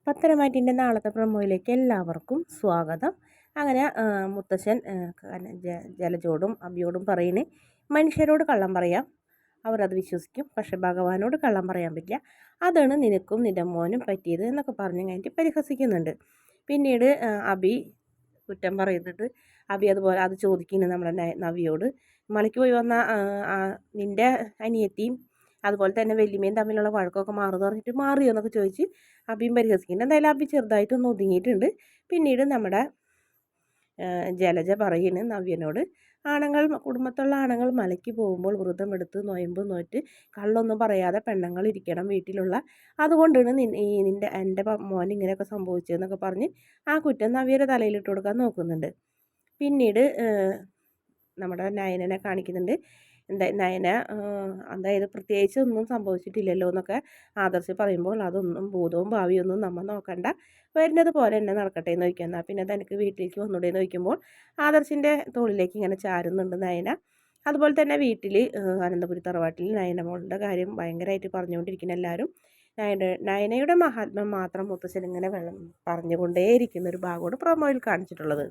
പത്തരമാറ്റിൻ്റെ നാളത്തെ പ്രൊമോയിലേക്ക് എല്ലാവർക്കും സ്വാഗതം. അങ്ങനെ മുത്തശ്ശൻ ജലജോടും അബിയോടും പറയുന്നത് മനുഷ്യരോട് കള്ളം പറയാം, അവരത് വിശ്വസിക്കും, പക്ഷെ ഭഗവാനോട് കള്ളം പറയാൻ പറ്റില്ല, അതാണ് നിനക്കും നിൻ്റെ മോനും പറ്റിയത് എന്നൊക്കെ പറഞ്ഞ് കഴിഞ്ഞിട്ട് പരിഹസിക്കുന്നുണ്ട്. പിന്നീട് അബി കുറ്റം പറയുന്നുണ്ട്. അബി അതുപോലെ അത് ചോദിക്കുന്നു നമ്മളെ നവിയോട്, മലയ്ക്ക് പോയി വന്ന നിൻ്റെ അനിയത്തിയും അതുപോലെ തന്നെ വല്യമ്മയും തമ്മിലുള്ള വഴക്കൊക്കെ മാറുമെന്ന് പറഞ്ഞിട്ട് മാറിയോ എന്നൊക്കെ ചോദിച്ച് അബിയും പരിഹസിക്കുന്നുണ്ട്. എന്തായാലും അബി ചെറുതായിട്ടൊന്ന് ഒതുങ്ങിയിട്ടുണ്ട്. പിന്നീട് നമ്മുടെ ജലജ പറയുന്നു നവ്യനോട്, കുടുംബത്തുള്ള ആണുങ്ങൾ മലയ്ക്ക് പോകുമ്പോൾ വ്രതമെടുത്ത് നൊയമ്പ് നോറ്റ് കള്ളൊന്നും പറയാതെ പെണ്ണുങ്ങൾ ഇരിക്കണം വീട്ടിലുള്ള, അതുകൊണ്ടാണ് എൻ്റെ മോൻ ഇങ്ങനെയൊക്കെ സംഭവിച്ചതെന്നൊക്കെ പറഞ്ഞ് ആ കുറ്റം നവ്യയുടെ തലയിലിട്ട് കൊടുക്കാൻ നോക്കുന്നുണ്ട്. പിന്നീട് നമ്മുടെ നയനനെ കാണിക്കുന്നുണ്ട്. നയന അതായത് പ്രത്യേകിച്ച് ഒന്നും സംഭവിച്ചിട്ടില്ലല്ലോ എന്നൊക്കെ ആദർശ് പറയുമ്പോൾ, അതൊന്നും ഭൂതവും ഭാവിയൊന്നും നമ്മൾ നോക്കണ്ട, വരുന്നത് പോലെ തന്നെ നടക്കട്ടെ എന്ന് ചോദിക്കുന്ന, പിന്നെ തനിക്ക് വീട്ടിലേക്ക് വന്നൂടെ എന്ന് ചോദിക്കുമ്പോൾ ആദർശിൻ്റെ തോളിലേക്ക് ഇങ്ങനെ ചാരുന്നുണ്ട് നയന. അതുപോലെ തന്നെ വീട്ടിൽ അനന്തപുരി തറവാട്ടിൽ നയനമോളുടെ കാര്യം ഭയങ്കരമായിട്ട് പറഞ്ഞുകൊണ്ടിരിക്കുന്ന എല്ലാവരും നയനയുടെ മഹാത്മ്യം മാത്രം മുത്തശ്ശൻ ഇങ്ങനെ പറഞ്ഞുകൊണ്ടേയിരിക്കുന്ന ഒരു ഭാഗമാണ് പ്രൊമോയിൽ കാണിച്ചിട്ടുള്ളത്.